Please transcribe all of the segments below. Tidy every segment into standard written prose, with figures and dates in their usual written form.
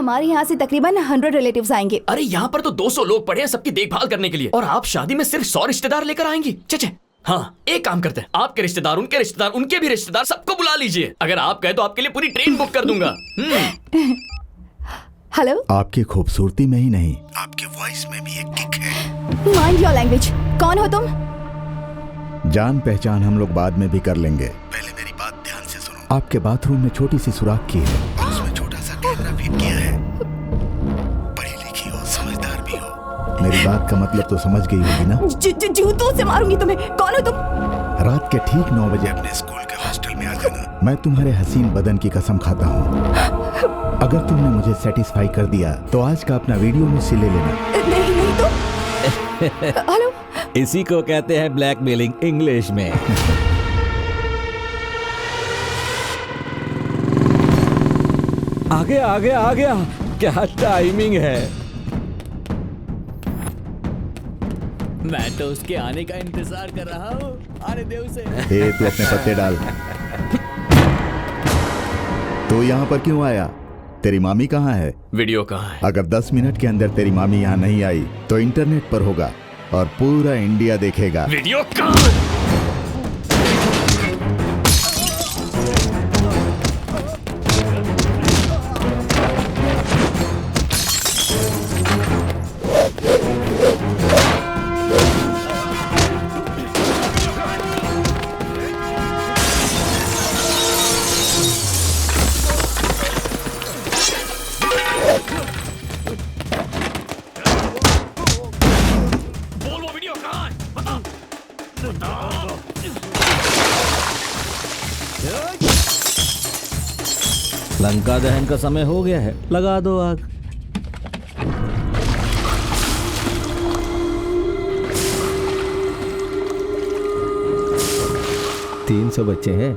हमारे यहाँ से तकरीबन 100 रिलेटिव्स आएंगे। अरे यहाँ पर तो 200 लोग पड़े हैं सबकी देखभाल करने के लिए, और आप शादी में सिर्फ 100 रिश्तेदार लेकर आएंगी? चचे हाँ, एक काम करते हैं, आपके रिश्तेदार, उनके भी रिश्तेदार, सबको बुला लीजिए। अगर आप कहे तो आपके लिए पूरी ट्रेन बुक कर दूंगा। हेलो। आपकी खूबसूरती में ही नहीं, आपके वॉइस में भी एक किक है। Mind your language. कौन हो तुम? जान पहचान हम लोग बाद में भी कर लेंगे, पहले मेरी बात ध्यान से सुनो। आपके बाथरूम में छोटी सी सुराख की है और उसमें छोटा सा कैमरा फिट किया है। पढ़ी लिखी हो, समझदार भी हो, मेरी बात का मतलब तो समझ गई होगी ना? जूतों से मारूंगी तुम्हें। कौन हो तुम? रात के ठीक 9 बजे अपने स्कूल के हॉस्टल में आ जाना। मैं तुम्हारे हसीन बदन की कसम खाता हूँ। अगर तुमने मुझे सेटिस्फाई कर दिया तो आज का अपना वीडियो मुझसे ले लेना। नहीं तो। हेलो। इसी को कहते हैं ब्लैकमेलिंग इंग्लिश में। आगे आगे आ गया, क्या टाइमिंग है। मैं तो उसके आने का इंतजार कर रहा हूँ। आने दे उसे। तू अपने पत्ते डाल। तो यहाँ पर क्यों आया? तेरी मामी कहाँ है? वीडियो कहाँ है? अगर 10 मिनट के अंदर तेरी मामी यहाँ नहीं आई तो इंटरनेट पर होगा और पूरा इंडिया देखेगा। वीडियो कहाँ है? लंका दहन का समय हो गया है, लगा दो आग। तीन 300 बच्चे हैं,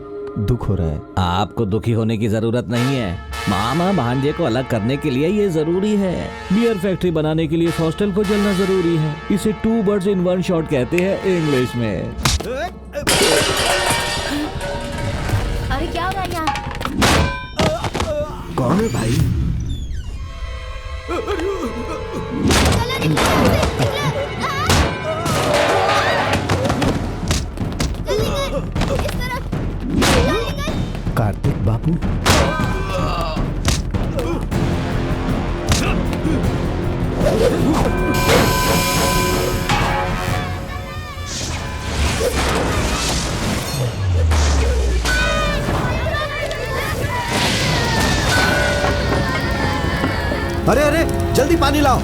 दुख हो रहा है। आपको दुखी होने की जरूरत नहीं है। मामा भांजे को अलग करने के लिए ये जरूरी है। बियर फैक्ट्री बनाने के लिए हॉस्टल को जलना जरूरी है। इसे 2 बर्ड्स इन 1 शॉट कहते हैं इंग्लिश में। अरे क्या हो रहा है यहाँ? कौन है भाई? कार्तिक बाबू। अरे अरे जल्दी पानी लाओ।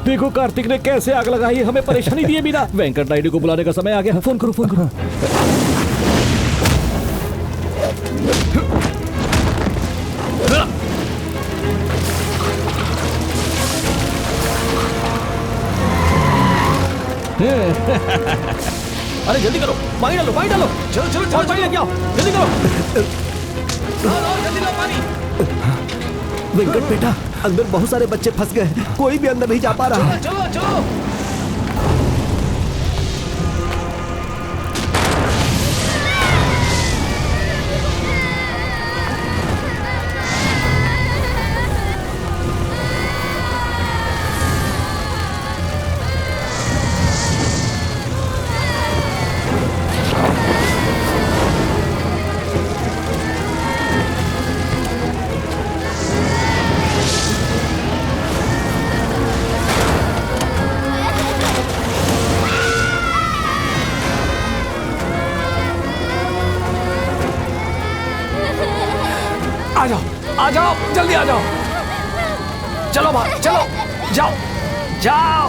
देखो कार्तिक ने कैसे आग लगाई, हमें परेशानी दिए बिना। वेंकट नायडू को बुलाने का समय आ गया। फोन करो, फोन करो। अरे जल्दी करो, पानी डालो, पानी डालो। चलो चलो चलो, पानी लेके आओ, जल्दी करो। जल्दी लो पानी। वेंकट बेटा, अंदर बहुत सारे बच्चे फंस गए, कोई भी अंदर नहीं जा पा रहा। चलो चलो। आ जाओ, जल्दी आ जाओ। चलो बाहर, चलो, जाओ जाओ।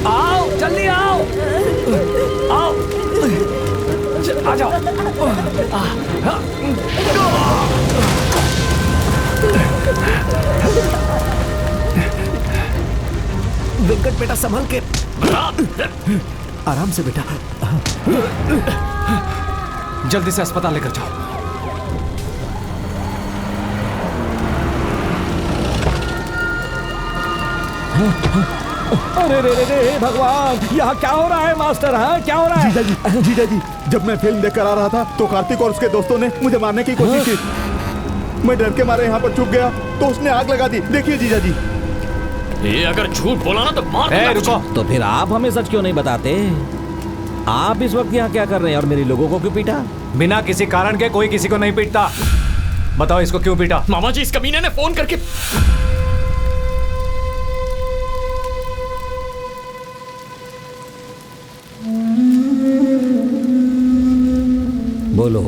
आओ, जल्दी आओ, आओ, आ जाओ। वेंकट बेटा संभल के, आराम से बेटा। जल्दी से अस्पताल लेकर जाओ। अरे रे रे रे भगवान, यहाँ क्या हो रहा है मास्टर? हाँ क्या हो रहा है? जीजा जी जब मैं फिल्म देखकर आ रहा था तो कार्तिक और उसके दोस्तों ने मुझे मारने की कोशिश की। मैं डर के मारे यहाँ पर छुप गया तो उसने आग लगा दी। देखिए जीजा जी। ये अगर झूठ बोला ना तो मार दूंगा रुको। तुझे। तो फिर आप हमें सच क्यों नहीं बताते? आप इस वक्त यहाँ क्या कर रहे हैं और मेरे लोगों को क्यों पीटा? बिना किसी कारण के कोई किसी को नहीं पीटता। बताओ इसको क्यों पीटा? मामा जी, इस कमीने ने फोन करके बोलो,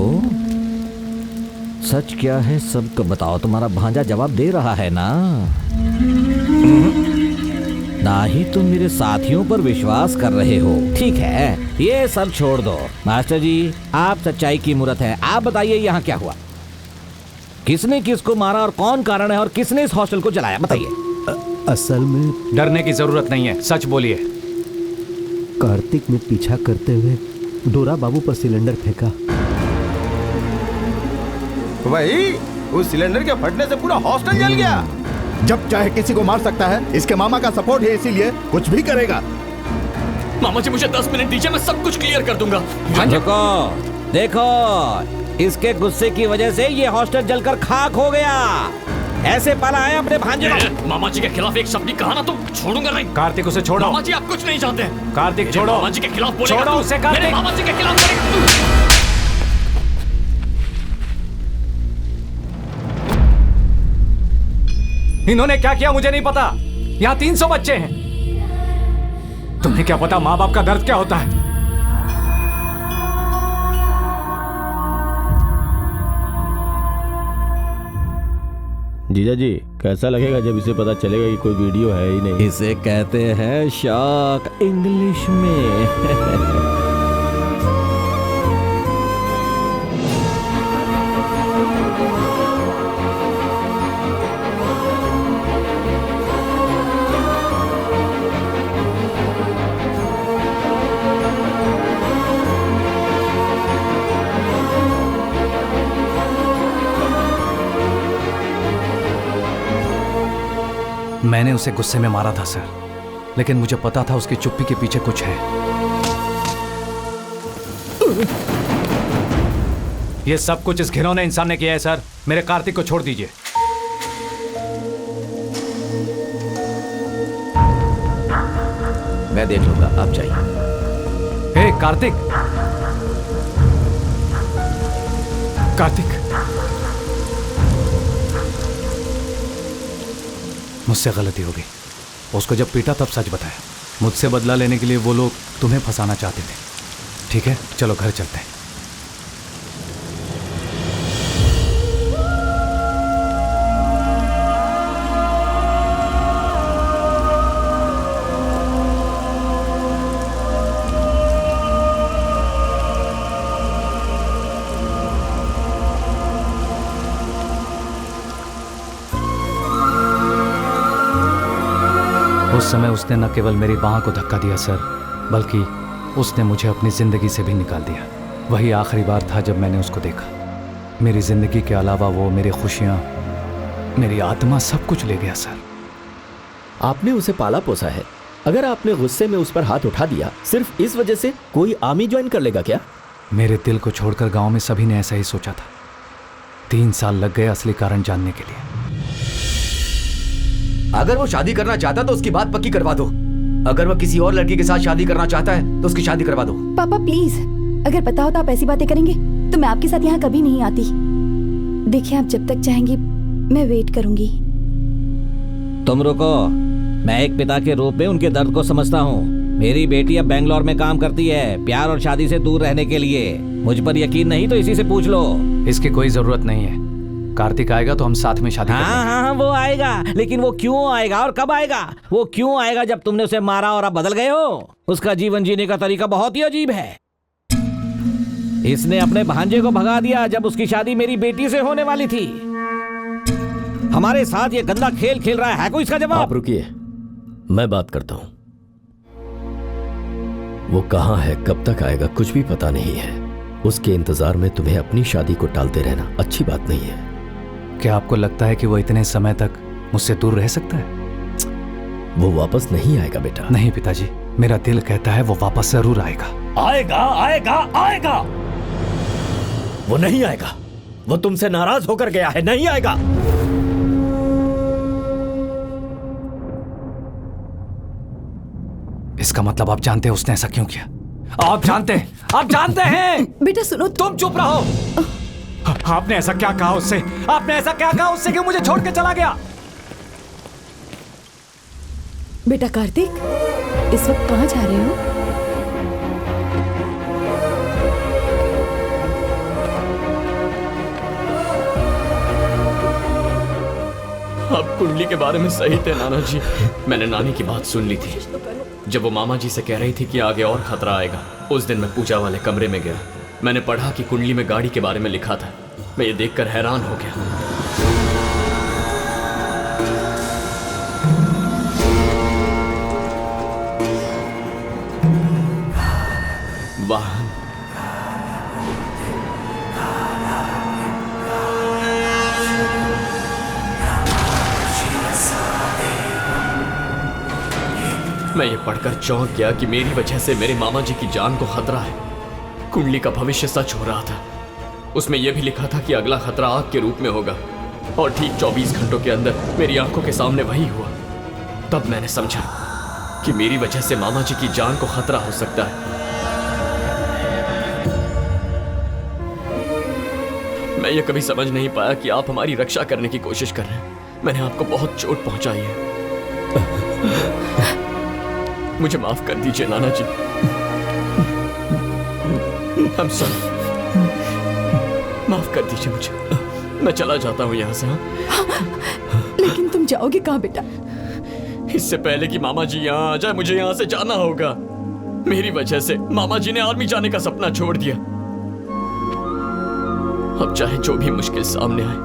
सच क्या है सबको बताओ। तुम्हारा भांजा जवाब दे रहा है ना? ना ही तुम मेरे साथियों पर विश्वास कर रहे हो। ठीक है, ये सब छोड़ दो। मास्टर जी, आप सच्चाई की मूरत है। आप बताइए यहाँ क्या हुआ? किसने किसको मारा और कौन कारण है और किसने इस हॉस्टल को जलाया? बताइए। असल में डरने की जरूरत नहीं है, सच बोलिए। कार्तिक ने पीछा करते हुए डोरा बाबू पर सिलेंडर फेंका। वही, उस सिलेंडर के फटने से पूरा हॉस्टल जल गया। जब चाहे किसी को मार सकता है। इसके मामा का सपोर्ट है, इसीलिए कुछ भी करेगा। मामा जी मुझे 10 मिनट दीजिए, मैं सब कुछ क्लियर कर दूंगा। देखो देखो, इसके गुस्से की वजह से ये हॉस्टल जलकर खाक हो गया। ऐसे पाला है अपने भांजे को। मामा जी के खिलाफ एक शब्द भी कहा ना तो छोड़ूंगा नहीं। कार्तिक उसे छोड़ो। मामा जी आप कुछ नहीं जानते हैं। कार्तिक मेरे छोड़ो। मामा जी के खिलाफ बोलेगा छोड़ो तू। उसे कार्तिक। मेरे मामा जी के खिलाफ बोलेगा। इन्होंने क्या किया मुझे नहीं पता। यहाँ 300 बच्चे हैं। तुम्हें क्या पता माँ बाप का दर्द क्या होता है? जीजा जी, कैसा लगेगा जब इसे पता चलेगा कि कोई वीडियो है ही नहीं? इसे कहते हैं शॉक इंग्लिश में। मैंने उसे गुस्से में मारा था सर, लेकिन मुझे पता था उसकी चुप्पी के पीछे कुछ है। ये सब कुछ इस घिनौने इंसान ने किया है सर। मेरे कार्तिक को छोड़ दीजिए। मैं देख लूंगा, आप जाइए। हे कार्तिक, कार्तिक, मुझसे गलती हो गई। उसको जब पीटा तब सच बताया। मुझसे बदला लेने के लिए वो लोग तुम्हें फंसाना चाहते थे। ठीक है, चलो घर चलते हैं। उस समय उसने न केवल मेरी बाह को धक्का दिया सर, बल्कि उसने मुझे अपनी जिंदगी से भी निकाल दिया। वही आखिरी बार था जब मैंने उसको देखा। मेरी जिंदगी के अलावा वो मेरी खुशियां, मेरी आत्मा, सब कुछ ले गया सर। आपने उसे पाला पोसा है। अगर आपने गुस्से में उस पर हाथ उठा दिया सिर्फ इस वजह से, कोई आर्मी ज्वाइन कर लेगा क्या? मेरे दिल को छोड़कर गांव में सभी ने ऐसा ही सोचा था। 3 साल लग गए असली कारण जानने के लिए। अगर वो शादी करना चाहता तो उसकी बात पक्की करवा दो। अगर वो किसी और लड़की के साथ शादी करना चाहता है तो उसकी शादी करवा दो। पापा प्लीज, अगर पता होता आप ऐसी बातें करेंगे तो मैं आपके साथ यहाँ कभी नहीं आती। देखिए, आप जब तक चाहेंगी मैं वेट करूंगी। तुम रुको, मैं एक पिता के रूप में उनके दर्द को समझता हूँ। मेरी बेटी अब बेंगलोर में काम करती है, प्यार और शादी से दूर रहने के लिए। मुझ पर यकीन नहीं तो इसी से पूछ लो। इसकी कोई जरूरत नहीं है। कार्तिक आएगा तो हम साथ में शादी करेंगे। हाँ, वो आएगा, लेकिन वो क्यों आएगा और कब आएगा? वो क्यों आएगा जब तुमने उसे मारा और अब बदल गए हो? उसका जीवन जीने का तरीका बहुत ही अजीब है। इसने अपने भांजे को भगा दिया जब उसकी शादी मेरी बेटी से होने वाली थी। हमारे साथ ये गंदा खेल खेल रहा है कोई इसका जवाब? आप रुकिए, मैं बात करता हूं। वो कहां है, कब तक आएगा, कुछ भी पता नहीं है। उसके इंतजार में तुम्हें अपनी शादी को टालते रहना अच्छी बात नहीं है। क्या आपको लगता है कि वो इतने समय तक मुझसे दूर रह सकता है? वो वापस नहीं आएगा बेटा। नहीं पिताजी, मेरा दिल कहता है वो वापस जरूर आएगा। आएगा आएगा आएगा। वो नहीं आएगा, वो तुमसे नाराज होकर गया है, नहीं आएगा। इसका मतलब आप जानते हैं उसने ऐसा क्यों किया? आप जानते हैं। बेटा सुनो, तुम चुप रहो। आपने ऐसा क्या कहा उससे? आपने ऐसा क्या कहा उससे कि मुझे छोड़ के चला गया? बेटा कार्तिक, इस वक्त कहाँ जा रहे हो? आप कुंडली के बारे में सही थे नाना जी। मैंने नानी की बात सुन ली थी जब वो मामा जी से कह रही थी कि आगे और खतरा आएगा। उस दिन मैं पूजा वाले कमरे में गया, मैंने पढ़ा कि कुंडली में गाड़ी के बारे में लिखा था। मैं ये देखकर हैरान हो गया। वाहन, मैं ये पढ़कर चौंक गया कि मेरी वजह से मेरे मामा जी की जान को खतरा है। कुंडली का भविष्य सच हो रहा था। उसमें यह भी लिखा था कि अगला खतरा आग के रूप में होगा, और ठीक 24 घंटों के अंदर मेरी आंखों के सामने वही हुआ। तब मैंने समझा कि मेरी वजह से मामा जी की जान को खतरा हो सकता है। मैं ये कभी समझ नहीं पाया कि आप हमारी रक्षा करने की कोशिश कर रहे हैं। मैंने आपको बहुत चोट पहुंचाई है। मुझे माफ कर दीजिए नाना जी। I'm sorry। माफ कर दीजिए मुझे। मैं चला जाता हूँ यहाँ से। लेकिन तुम जाओगे कहाँ बेटा? इससे पहले कि मामा जी यहाँ आ जाए, मुझे यहाँ से जाना होगा। मेरी वजह से मामा जी ने आर्मी जाने का सपना छोड़ दिया। अब चाहे जो भी मुश्किल सामने आए,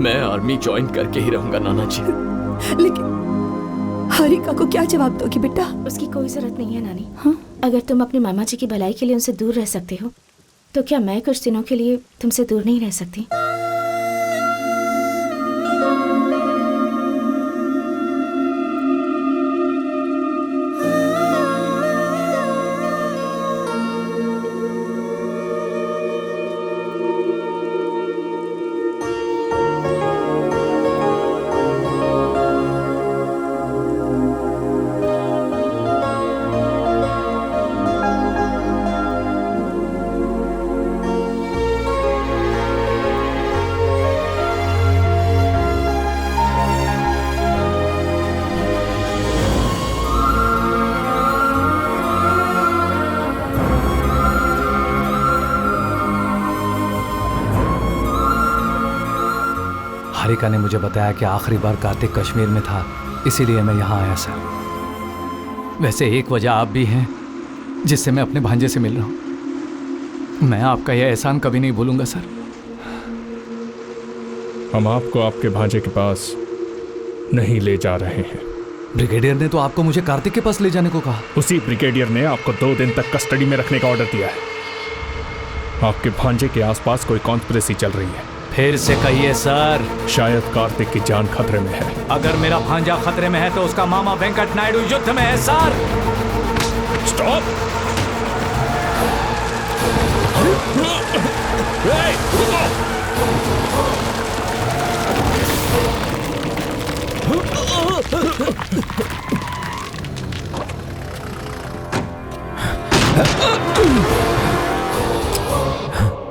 मैं आर्मी ज्वाइन करके ही रहूंगा नाना जी। लेकिन हारिका को क्या जवाब दोगी बेटा? उसकी कोई जरूरत नहीं है नानी। हाँ? अगर तुम अपने मामा जी की भलाई के लिए उनसे दूर रह सकते हो, तो क्या मैं कुछ दिनों के लिए तुमसे दूर नहीं रह सकती? हारिका ने मुझे बताया कि आखिरी बार कार्तिक कश्मीर में था, इसीलिए मैं यहाँ आया सर। वैसे एक वजह आप भी हैं जिससे मैं अपने भांजे से मिल रहा हूँ। मैं आपका यह एहसान कभी नहीं भूलूंगा सर। हम आपको आपके भांजे के पास नहीं ले जा रहे हैं। ब्रिगेडियर ने तो आपको मुझे कार्तिक के पास ले जाने को कहा। उसी ब्रिगेडियर ने आपको 2 दिन तक कस्टडी में रखने का ऑर्डर दिया है। आपके भांजे के आसपास कोई कॉन्स्पिरेसी चल रही है। फिर से कहिए सर। शायद कार्तिक की जान खतरे में है। अगर मेरा भांजा खतरे में है तो उसका मामा वेंकट नायडू युद्ध में है सर। स्टॉप।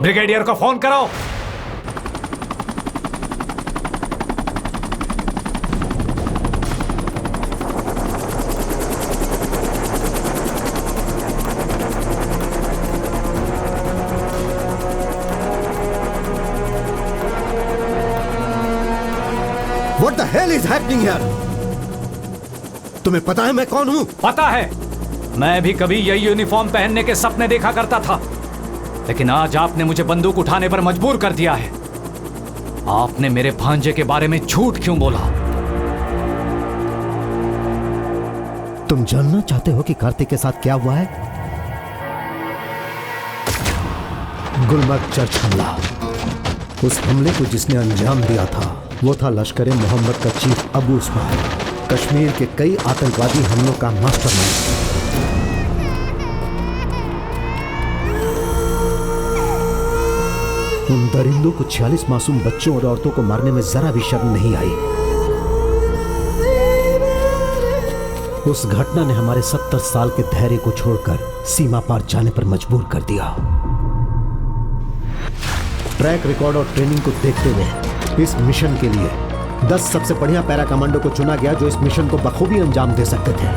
ब्रिगेडियर को फोन करो। What the hell is happening here? तुम्हें पता है मैं कौन हूं? पता है। मैं भी कभी यही यूनिफॉर्म पहनने के सपने देखा करता था, लेकिन आज आपने मुझे बंदूक उठाने पर मजबूर कर दिया है। आपने मेरे भांजे के बारे में झूठ क्यों बोला? तुम जानना चाहते हो कि कार्तिक के साथ क्या हुआ है? गुलमर्ग चर्च हमला। उस हमले को जिसने अंजाम दिया था वो था लश्कर मोहम्मद का चीफ अबू उस्मान, कश्मीर के कई आतंकवादी हमलों का मास्टरमाइंड। उन दरिंदों को 46 मासूम बच्चों और औरतों को मारने में जरा भी शर्म नहीं आई। उस घटना ने हमारे 70 साल के धैर्य को छोड़कर सीमा पार जाने पर मजबूर कर दिया। ट्रैक रिकॉर्ड और ट्रेनिंग को देखते हुए इस मिशन के लिए 10 सबसे बढ़िया पैरा कमांडो को चुना गया जो इस मिशन को बखूबी अंजाम दे सकते थे।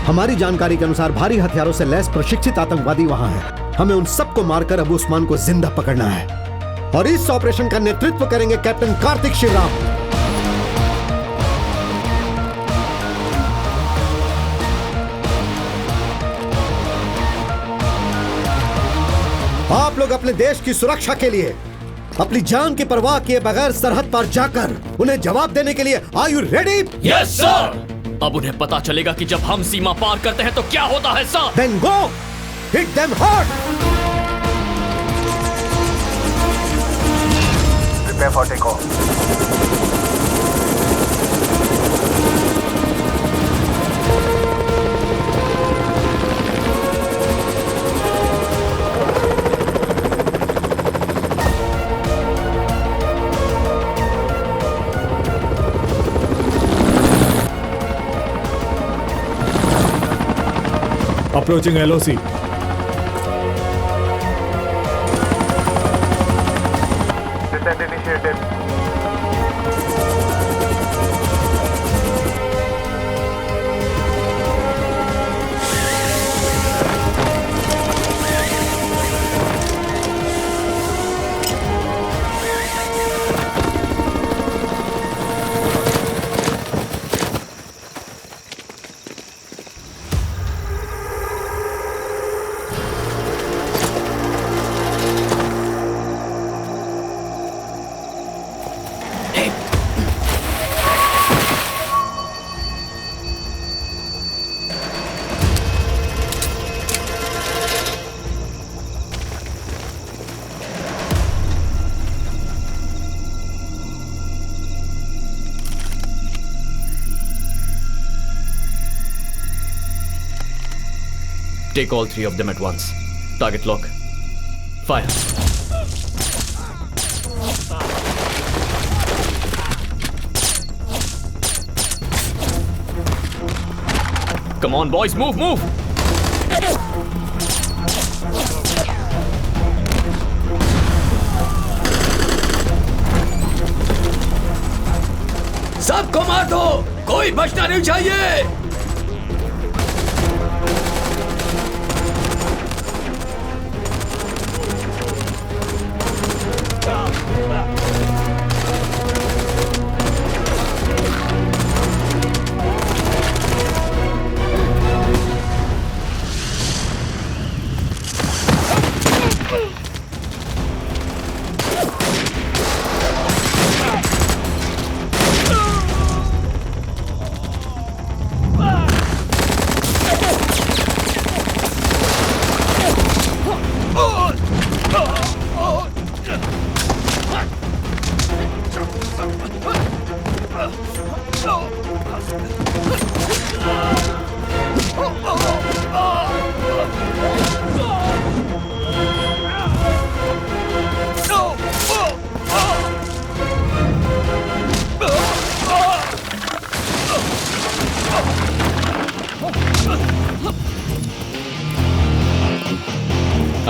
हमारी जानकारी के अनुसार भारी हथियारों से लैस प्रशिक्षित आतंकवादी वहां हैं। हमें उन सबको मारकर अबू उस्मान को जिंदा पकड़ना है और इस ऑपरेशन का नेतृत्व करेंगे कैप्टन कार्तिक शिवराम। आप लोग अपने देश की सुरक्षा के लिए अपनी जान की परवाह किए बगैर सरहद पर जाकर उन्हें जवाब देने के लिए are you ready? Yes sir. अब उन्हें पता चलेगा कि जब हम सीमा पार करते हैं तो क्या होता है sir. Then go hit them hard. Prepare for take off. Approaching LOC. Descent initiated. Take all 3 of them at once. Target lock. Fire. Come on, boys, move, move! सबको मार दो, कोई बचना नहीं चाहिए।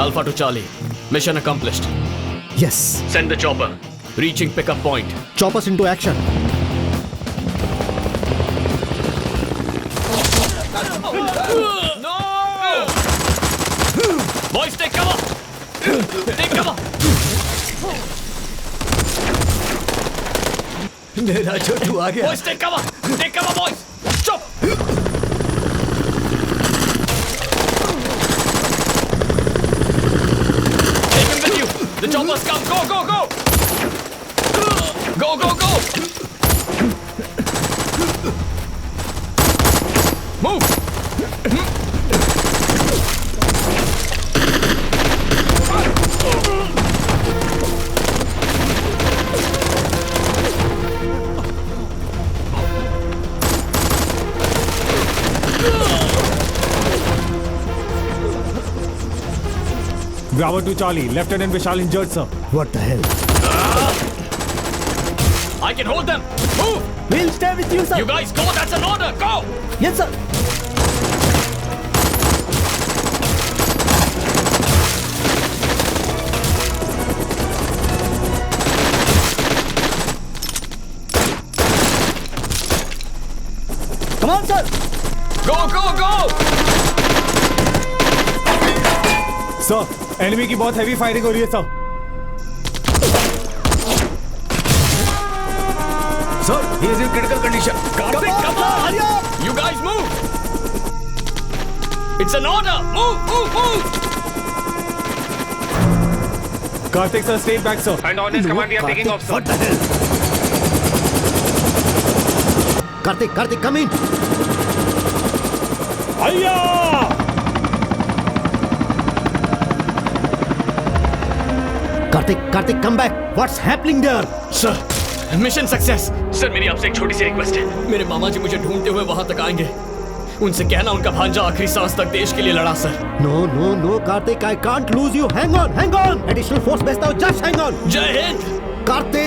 Alpha to Charlie. Mission accomplished. Yes. Send the chopper. Reaching pickup point. Choppers into action. No! Boys, take cover! Take cover! मेरा छोटू आ गया। Boys, take cover! Take cover, boys! Chop! Take him with you! The choppers come! Go, go, go! Go, go, go! Move! Bravo to Charlie. Lieutenant Vishal injured, sir. What the hell? I can hold them. Move. We'll stay with you, sir. You guys go. That's an order. Go. Yes, sir. Come on, sir. Go, go, go. Sir, enemy की बहुत heavy firing हो रही है, sir. Sir, he is in critical condition. Karthik, come on. You guys move. It's an order. Move, move, move. Karthik, sir, stay back, sir. And on his command, we are taking off, sir. What the hell? Karthik, come in. Karthik, come back. What's happening there? Sir, mission success. Sir मेरी आपसे एक छोटी सी request है। मेरे मामा जी मुझे ढूंढते हुए वहां तक आएंगे। उनसे कहना उनका भांजा आखिरी सांस तक देश के लिए लड़ा sir. No, Karthik, I can't lose you. Hang on. Additional force भेजता हूँ. Just hang on. जय हिंद। Karthik.